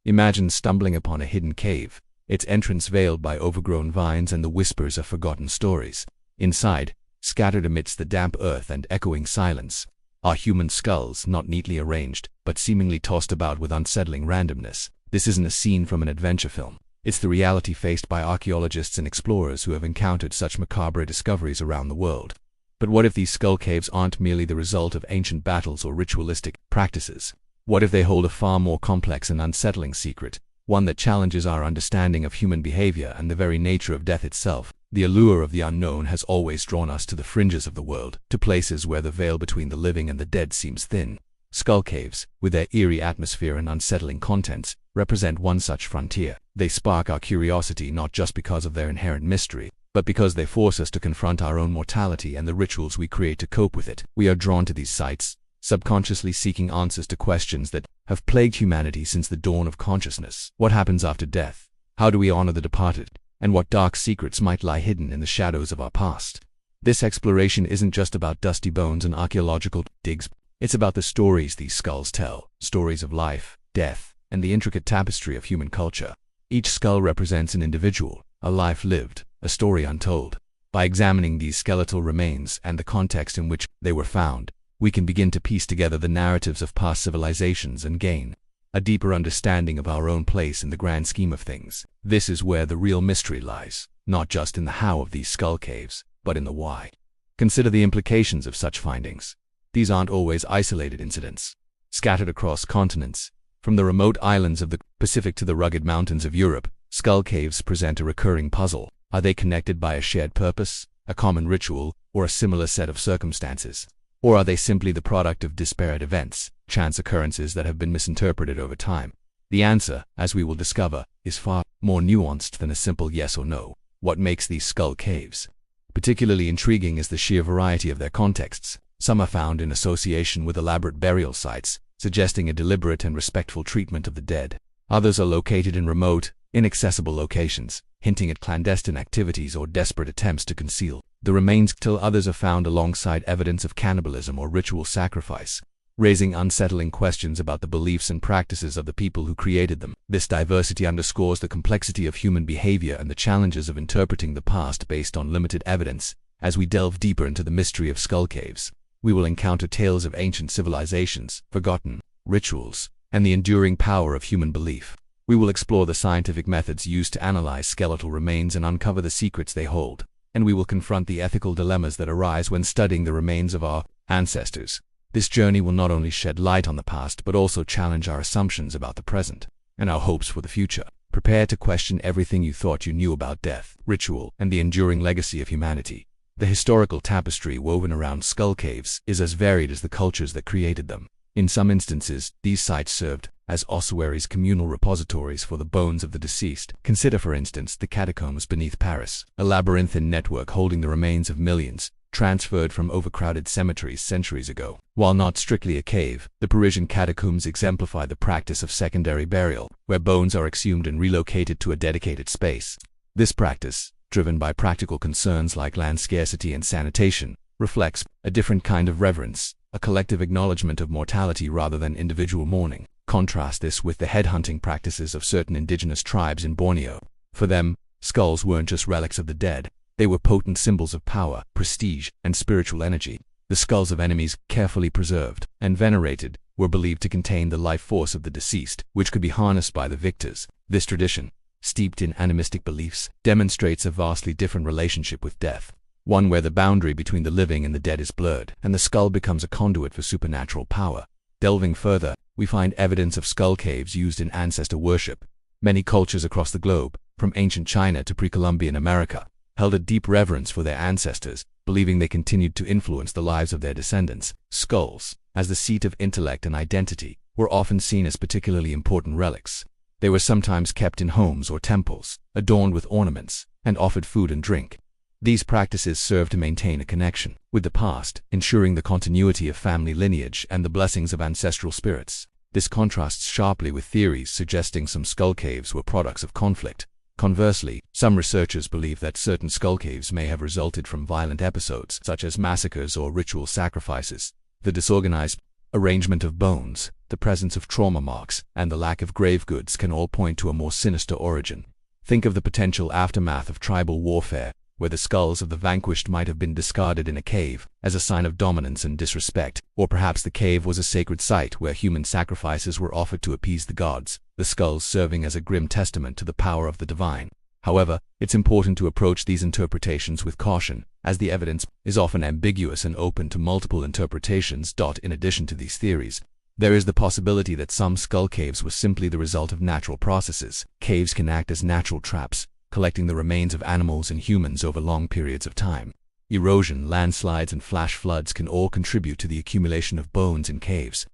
Imagine stumbling upon a hidden cave, its entrance veiled by overgrown vines and the whispers of forgotten stories. Inside, scattered amidst the damp earth and echoing silence, are human skulls, not neatly arranged, but seemingly tossed about with unsettling randomness. This isn't a scene from an adventure film. It's the reality faced by archaeologists and explorers who have encountered such macabre discoveries around the world. But what if these skull caves aren't merely the result of ancient battles or ritualistic practices? What if they hold a far more complex and unsettling secret, one that challenges our understanding of human behavior and the very nature of death itself? The allure of the unknown has always drawn us to the fringes of the world, to places where the veil between the living and the dead seems thin. Skull caves, with their eerie atmosphere and unsettling contents, represent one such frontier. They spark our curiosity not just because of their inherent mystery, but because they force us to confront our own mortality and the rituals we create to cope with it. We are drawn to these sites, subconsciously seeking answers to questions that have plagued humanity since the dawn of consciousness. What happens after death? How do we honor the departed? And what dark secrets might lie hidden in the shadows of our past? This exploration isn't just about dusty bones and archaeological digs. It's about the stories these skulls tell, stories of life, death, and the intricate tapestry of human culture. Each skull represents an individual, a life lived, a story untold. By examining these skeletal remains and the context in which they were found, we can begin to piece together the narratives of past civilizations and gain a deeper understanding of our own place in the grand scheme of things. This is where the real mystery lies, not just in the how of these skull caves, but in the why. Consider the implications of such findings. These aren't always isolated incidents. Scattered across continents, from the remote islands of the Pacific to the rugged mountains of Europe, skull caves present a recurring puzzle. Are they connected by a shared purpose, a common ritual, or a similar set of circumstances? Or are they simply the product of disparate events, chance occurrences that have been misinterpreted over time? The answer, as we will discover, is far more nuanced than a simple yes or no. What makes these skull caves particularly intriguing is the sheer variety of their contexts. Some are found in association with elaborate burial sites, suggesting a deliberate and respectful treatment of the dead. Others are located in remote, inaccessible locations, hinting at clandestine activities or desperate attempts to conceal the remains, till others are found alongside evidence of cannibalism or ritual sacrifice, raising unsettling questions about the beliefs and practices of the people who created them. This diversity underscores the complexity of human behavior and the challenges of interpreting the past based on limited evidence. As we delve deeper into the mystery of skull caves, we will encounter tales of ancient civilizations, forgotten rituals, and the enduring power of human belief. We will explore the scientific methods used to analyze skeletal remains and uncover the secrets they hold. And we will confront the ethical dilemmas that arise when studying the remains of our ancestors. This journey will not only shed light on the past but also challenge our assumptions about the present and our hopes for the future. Prepare to question everything you thought you knew about death, ritual, and the enduring legacy of humanity. The historical tapestry woven around skull caves is as varied as the cultures that created them. In some instances, these sites served as ossuaries, communal repositories for the bones of the deceased. Consider, for instance, the catacombs beneath Paris, a labyrinthine network holding the remains of millions, transferred from overcrowded cemeteries centuries ago. While not strictly a cave, the Parisian catacombs exemplify the practice of secondary burial, where bones are exhumed and relocated to a dedicated space. This practice, driven by practical concerns like land scarcity and sanitation, reflects a different kind of reverence, a collective acknowledgement of mortality rather than individual mourning. Contrast this with the headhunting practices of certain indigenous tribes in Borneo. For them, skulls weren't just relics of the dead. They were potent symbols of power, prestige, and spiritual energy. The skulls of enemies, carefully preserved and venerated, were believed to contain the life force of the deceased, which could be harnessed by the victors. This tradition, steeped in animistic beliefs, demonstrates a vastly different relationship with death, one where the boundary between the living and the dead is blurred, and the skull becomes a conduit for supernatural power. Delving further, we find evidence of skull caves used in ancestor worship. Many cultures across the globe, from ancient China to pre-Columbian America, held a deep reverence for their ancestors, believing they continued to influence the lives of their descendants. Skulls, as the seat of intellect and identity, were often seen as particularly important relics. They were sometimes kept in homes or temples, adorned with ornaments, and offered food and drink. These practices served to maintain a connection with the past, ensuring the continuity of family lineage and the blessings of ancestral spirits. This contrasts sharply with theories suggesting some skull caves were products of conflict. Conversely, some researchers believe that certain skull caves may have resulted from violent episodes, such as massacres or ritual sacrifices. The disorganized arrangement of bones, the presence of trauma marks, and the lack of grave goods can all point to a more sinister origin. Think of the potential aftermath of tribal warfare, where the skulls of the vanquished might have been discarded in a cave as a sign of dominance and disrespect, or perhaps the cave was a sacred site where human sacrifices were offered to appease the gods, the skulls serving as a grim testament to the power of the divine. However, it's important to approach these interpretations with caution, as the evidence is often ambiguous and open to multiple interpretations. In addition to these theories, there is the possibility that some skull caves were simply the result of natural processes. Caves can act as natural traps, collecting the remains of animals and humans over long periods of time. Erosion, landslides, and flash floods can all contribute to the accumulation of bones in caves,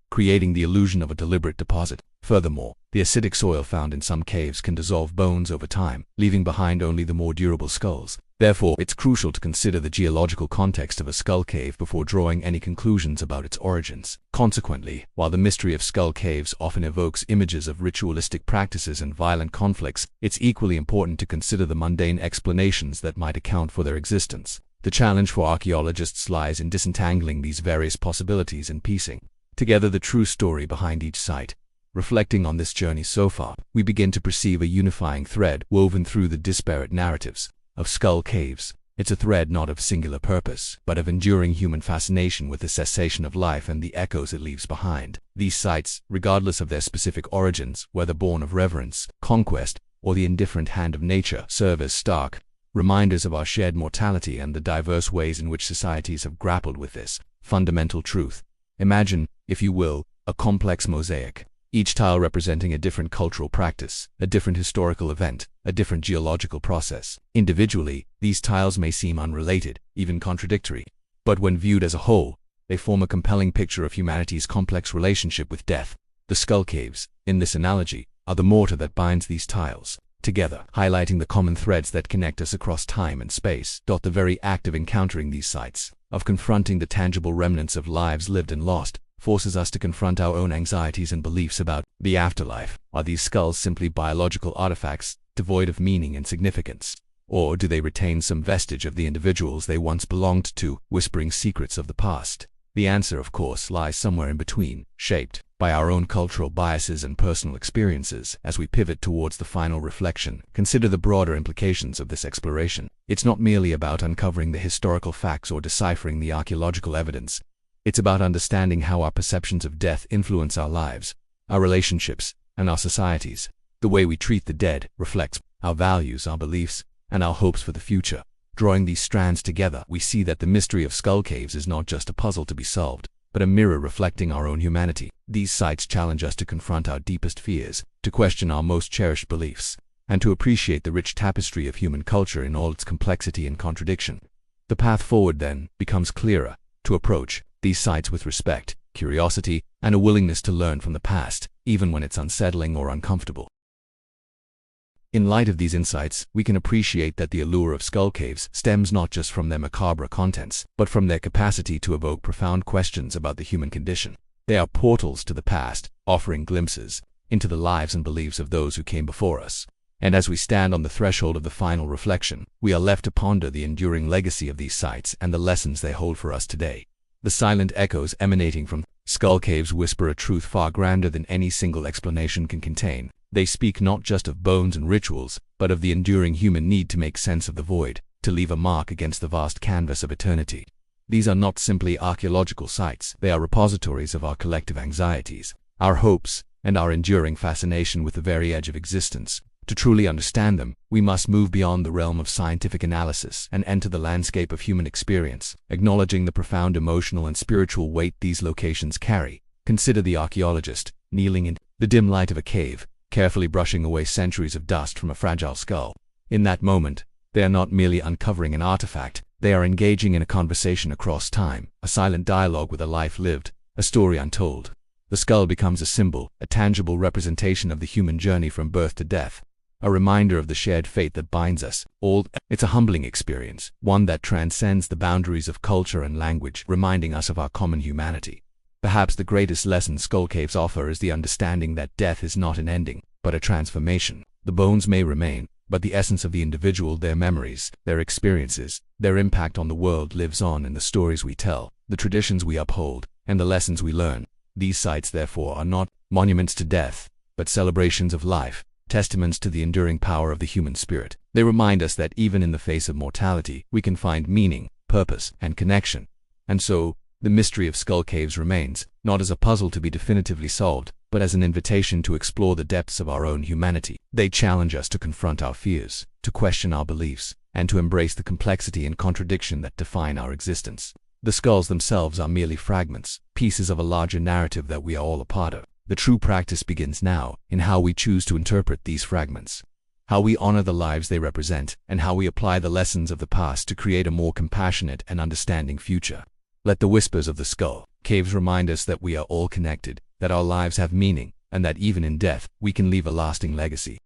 creating the illusion of a deliberate deposit. Furthermore, the acidic soil found in some caves can dissolve bones over time, leaving behind only the more durable skulls. Therefore, it's crucial to consider the geological context of a skull cave before drawing any conclusions about its origins. Consequently, while the mystery of skull caves often evokes images of ritualistic practices and violent conflicts, it's equally important to consider the mundane explanations that might account for their existence. The challenge for archaeologists lies in disentangling these various possibilities and piecing together the true story behind each site. Reflecting on this journey so far, we begin to perceive a unifying thread woven through the disparate narratives of skull caves. It's a thread not of singular purpose, but of enduring human fascination with the cessation of life and the echoes it leaves behind. These sites, regardless of their specific origins, whether born of reverence, conquest, or the indifferent hand of nature, serve as stark reminders of our shared mortality and the diverse ways in which societies have grappled with this fundamental truth. Imagine, if you will, a complex mosaic, each tile representing a different cultural practice, a different historical event, a different geological process. Individually, these tiles may seem unrelated, even contradictory, but when viewed as a whole, they form a compelling picture of humanity's complex relationship with death. The skull caves, in this analogy, are the mortar that binds these tiles together, highlighting the common threads that connect us across time and space. The very act of encountering these sites, of confronting the tangible remnants of lives lived and lost, forces us to confront our own anxieties and beliefs about the afterlife. Are these skulls simply biological artifacts, devoid of meaning and significance? Or do they retain some vestige of the individuals they once belonged to, whispering secrets of the past? The answer, of course, lies somewhere in between, shaped by our own cultural biases and personal experiences. As we pivot towards the final reflection, consider the broader implications of this exploration. It's not merely about uncovering the historical facts or deciphering the archaeological evidence. It's about understanding how our perceptions of death influence our lives, our relationships, and our societies. The way we treat the dead reflects our values, our beliefs, and our hopes for the future. Drawing these strands together, we see that the mystery of skull caves is not just a puzzle to be solved, but a mirror reflecting our own humanity. These sites challenge us to confront our deepest fears, to question our most cherished beliefs, and to appreciate the rich tapestry of human culture in all its complexity and contradiction. The path forward, then, becomes clearer: to approach these sites with respect, curiosity, and a willingness to learn from the past, even when it's unsettling or uncomfortable. In light of these insights, we can appreciate that the allure of skull caves stems not just from their macabre contents, but from their capacity to evoke profound questions about the human condition. They are portals to the past, offering glimpses into the lives and beliefs of those who came before us. And as we stand on the threshold of the final reflection, we are left to ponder the enduring legacy of these sites and the lessons they hold for us today. The silent echoes emanating from skull caves whisper a truth far grander than any single explanation can contain. They speak not just of bones and rituals, but of the enduring human need to make sense of the void, to leave a mark against the vast canvas of eternity. These are not simply archaeological sites, they are repositories of our collective anxieties, our hopes, and our enduring fascination with the very edge of existence. To truly understand them, we must move beyond the realm of scientific analysis and enter the landscape of human experience, acknowledging the profound emotional and spiritual weight these locations carry. Consider the archaeologist, kneeling in the dim light of a cave, carefully brushing away centuries of dust from a fragile skull. In that moment, they are not merely uncovering an artifact, they are engaging in a conversation across time, a silent dialogue with a life lived, a story untold. The skull becomes a symbol, a tangible representation of the human journey from birth to death, a reminder of the shared fate that binds us all. It's a humbling experience, one that transcends the boundaries of culture and language, reminding us of our common humanity. Perhaps the greatest lesson skull caves offer is the understanding that death is not an ending, but a transformation. The bones may remain, but the essence of the individual, their memories, their experiences, their impact on the world lives on in the stories we tell, the traditions we uphold, and the lessons we learn. These sites, therefore, are not monuments to death, but celebrations of life, testaments to the enduring power of the human spirit. They remind us that even in the face of mortality, we can find meaning, purpose, and connection. And so, the mystery of skull caves remains, not as a puzzle to be definitively solved, but as an invitation to explore the depths of our own humanity. They challenge us to confront our fears, to question our beliefs, and to embrace the complexity and contradiction that define our existence. The skulls themselves are merely fragments, pieces of a larger narrative that we are all a part of. The true practice begins now, in how we choose to interpret these fragments, how we honor the lives they represent, and how we apply the lessons of the past to create a more compassionate and understanding future. Let the whispers of the skull caves remind us that we are all connected, that our lives have meaning, and that even in death, we can leave a lasting legacy.